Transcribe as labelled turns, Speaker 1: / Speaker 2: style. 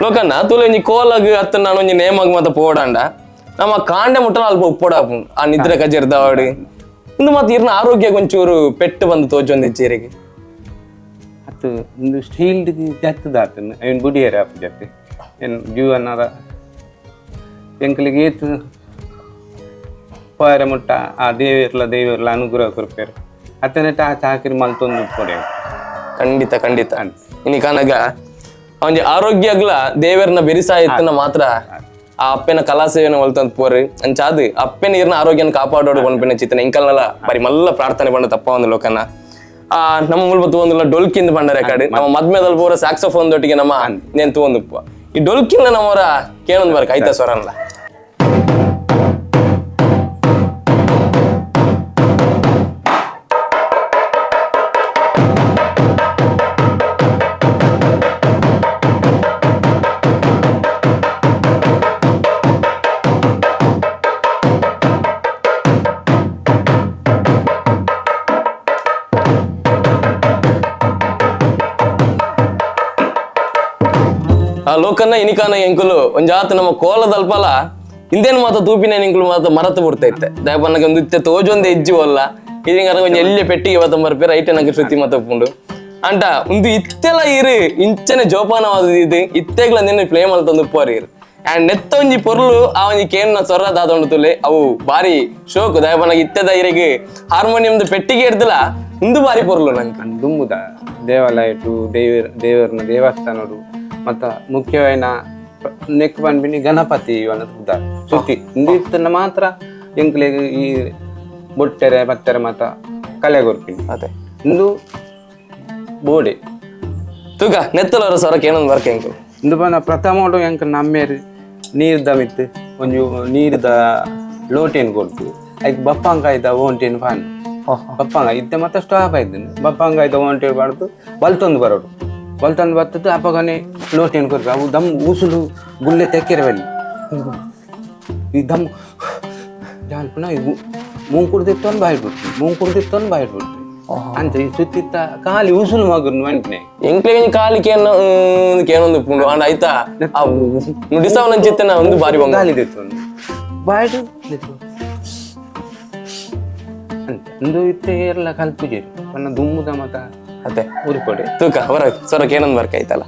Speaker 1: ಲೋಕನ್ನ ತೂಲೆ ಒಂಜಿ ಕೋಲಾಗ ಅತ್ತ ನಾನು ಒಂಜಿ ನೇಮಾಗ ಮಾತ ಪೋಡಾಂಡ ನಮ್ಮ ಕಾಂಡೆ ಮುಟ್ಟನ ಅಲ್ಪ ಉಪ್ಪೋಡಾಪು ಆ ನಿದ್ರೆ ಕಜರ್ದಾವಡಿ ಇಂದು ಮತ್ತೆ ಇರ್ನ ಆರೋಗ್ಯ ಒಂಚೂರು ಪೆಟ್ಟು ಬಂದು ತೋಜೊಂದಿಚ್ಚೇರಿಗೆ
Speaker 2: ಅದು ಒಂದು ಸ್ಟೀಲ್ಡ್ ಜತ್ತದಾತನ ಅವನ್ ಬುಡಿಯರ ಅಪ್ಪ ಜತ್ತೆ ಏನು ಜೀವನದ ಎಂಕಲಿಗೆ ಏತು ಪಾರ ಮುಟ್ಟ ಆ ದೇವಿರ್ಲ ಅನುಗ್ರಹ ಕೊರ್ಪೇರು ಅತ್ತನೆಟ್ಟ ಆ ಚಾಕಿರಿ ಮಲ್ತೊಂದು ಕೊಡೆ
Speaker 1: ಖಂಡಿತ ಖಂಡಿತ ಇನಿ ಕಾನಾಗ ಅವನ್ ಆರೋಗ್ಯಗ್ಲ ದೇವರನ್ನ ಬೆರಿಸಾಯತ್ತನ ಮಾತ್ರ ಆ ಅಪ್ಪನ ಕಲಾ ಸೇವೆನ ಹೊಲ್ತಂತ ಪೋರಿ ಅಂಚಾದು ಅಪ್ಪನ ಇರ್ನ ಆರೋಗ್ಯನ ಕಾಪಾಡೋಡು ಒಂದ್ಪಿನ ಚಿತ್ತನ ಇಂಕಲ್ನಲ್ಲ ಬರಿ ಮಲ್ಲ ಪ್ರಾರ್ಥನೆ ಬಂಡ ತಪ್ಪ ಒಂದು ಲೋಕನ ಆ ನಮ್ಮ ಮೂಲಭೂತ ಒಂದು ಡೊಲ್ಕಿಂದ ಬಂಡರೆ ಕಡೆ ನಮ್ಮ ಮದ್ಮೆದಲ್ಲಿ ಪೂರ ಸ್ಯಾಕ್ಸೋಫೋನ್ ದೊಟ್ಟಿಗೆ ನಮ್ಮ ನೇನ್ ತಗೊಂಡು ಈ ಡೊಲ್ಕಿನ ನಮ್ಮವರ ಕೇಳೊಂದು ಬರ್ಕ ಐತ ಸ್ವರನ್ಲ ಆ ಲೋಕನ್ನ ಇನಿಕಾನ ಎಂಕುಲು ಒಂಜಾತ ನಮ್ಮ ಕೋಲದಲ್ಪಲ ಇಂದೇನು ಮಾತ ತೂಪಿನ ಎಂಕುಲು ಮಾತ ಮರತು ಬಿಡ್ತೈತೆ ದಯಪನ್ನಗೆ ಒಂದು ಇತ್ತೆ ತೋಜೊಂದೆ ಎಜ್ಜಿ ಅಲ್ಲ ಇದೀಗ ಒಂಜ ಎಲ್ಲಿ ಪೆಟ್ಟಿಗೆ ಮಾತ ಬರ್ಪೇರ ಐಟೆನಗೆ ಶ್ರುತಿ ಮಾತ ಉಪ್ಪುಂಡು ಅಂಟ ಒಂದು ಇತ್ತೆಲ್ಲ ಇರು ಇಂಚನೆ ಜೋಪಾನವಾದ ಇದು ಇತ್ತೆಗ್ಲ ನೆನ್ನೆ ಪ್ಲೇ ಮಲ್ತೊಂದು ಉಪ್ಪೋರಿ ಇರು ಅಂಡ್ ನೆತ್ತ ಒಂಜಿ ಪೊರ್ಲು ಆ ಒಂಜಿ ಕೇನ್ನ ಸೊರ ದಾದೊಂಡು ತುಲೆ ಅವು ಬಾರಿ ಶೋಕು ದಯಪನ್ನಗೆ ಇತ್ತೆದ ಇರಿಗೆ ಹಾರ್ಮೋನಿಯಂದು ಪೆಟ್ಟಿಗೆ ಇಡ್ದಲ್ಲ ಒಂದು ಬಾರಿ ಪೊರ್ಲು ನಂಗೆ
Speaker 2: ದುಂಬುದ ದೇವಾಲಯ ದೇವರನ ದೇವಸ್ಥಾನಡು ಮತ್ತ ಮುಖ್ಯವಾದ ನೆಕ್ ಬಂದ್ಬಿನಿ ಗಣಪತಿ ಇವನ್ನ ಸುತ್ತಿ ಇಂದಿತ್ತನ್ನ ಮಾತ್ರ ಎಂಕ್ಲೆಗ್ ಈ ಬೊಟ್ಟೆರೆ ಬತ್ತೆರೆ ಮತ್ತ ಕಲೆ ಕೊರ್ಪಿನಿ
Speaker 1: ಅದೇ
Speaker 2: ಇಂದು ಬೋಡೆ
Speaker 1: ತೂಕ ನೆತ್ತಲವರ ಸೊರಕ್ಕೆ ಏನೊಂದು ಬರ್ಕೆ ಎಂಕು
Speaker 2: ಇಂದು ಬಂದ ಪ್ರಥಮ ಎಂಕ ನಮ್ಮೇರಿ ನೀರ್ದ ಮಿತ್ತು ಒಂಜು ನೀರ್ದ ಲೋಟೇನ್ ಕೊಡ್ತು ಐಕ್ ಬಪ್ಪಂಗಾಯ್ದ ಓಂಟೇನ್ ಪಾನ್ ಬಪ್ಪಂಗ ಇತ್ತೆ ಮತ್ತೆ ಸ್ಟಾಪ್ ಆಯ್ತು ಬಪ್ಪಂಗಾಯ್ದ ಓಂಟೇನ್ ಬಾಡ್ದು ಬಲ್ತೊಂದು ಬರೋಡು ಬಲ್ತಂದು ಬರ್ತದ್ದು ಅಪ್ಪಗನೆ ಲೋಟೇನ್ ಕೊಡ್ತು ಅವು ದಮ್ ಉಸುಲು ಗುಲ್ಲೆ ತೆಕ್ಕಿರವಲ್ಲಿ ಈ ದಮ್ ಜಾಲ್ಪುನ ಮೂಂಗ್ ಕುಡ್ದಿತ್ತೊಂದು ಬಾಯ್ಬಿಡ್ತು ಮೂಂಗ್ ಕುಡ್ದಿತ್ತೊಂದು ಬಾಯ್ಬಿಡ್ತು ಅಂತ ಈ ಸುತ್ತಿತ್ತ ಖಾಲಿ ಉಸುಲು ಮಗರು ವಂಟನೆ
Speaker 1: ಎಂಕ್ಲೆಗೆ ಖಾಲಿ ಕೇನೊಂದು ಪುಂಡು ಅಂಡ್ ಆಯ್ತಾ ನುಡಿಸಾವ ನಂಚಿತ್ತನ ಒಂದು ಬಾರಿ ಬಂಗ
Speaker 2: ಖಾಲಿ ದಿತ್ತು ಬಾಯ್ಡು ಅಂತ ಒಂದು ಇತ್ತೆ ಏರ್ಲ ಕಲ್ಪುಜೇರಿ ನನ್ನ ದುಮ್ಮುದ ಮತ
Speaker 1: ಅದೇ
Speaker 2: ಊರಿಕೊಡೆ
Speaker 1: ತೂಕ ಹೊರ ಸೊರಕ್ಕೆ ಏನೊಂದು ಬರ್ಕ ಆಯ್ತಲ್ಲ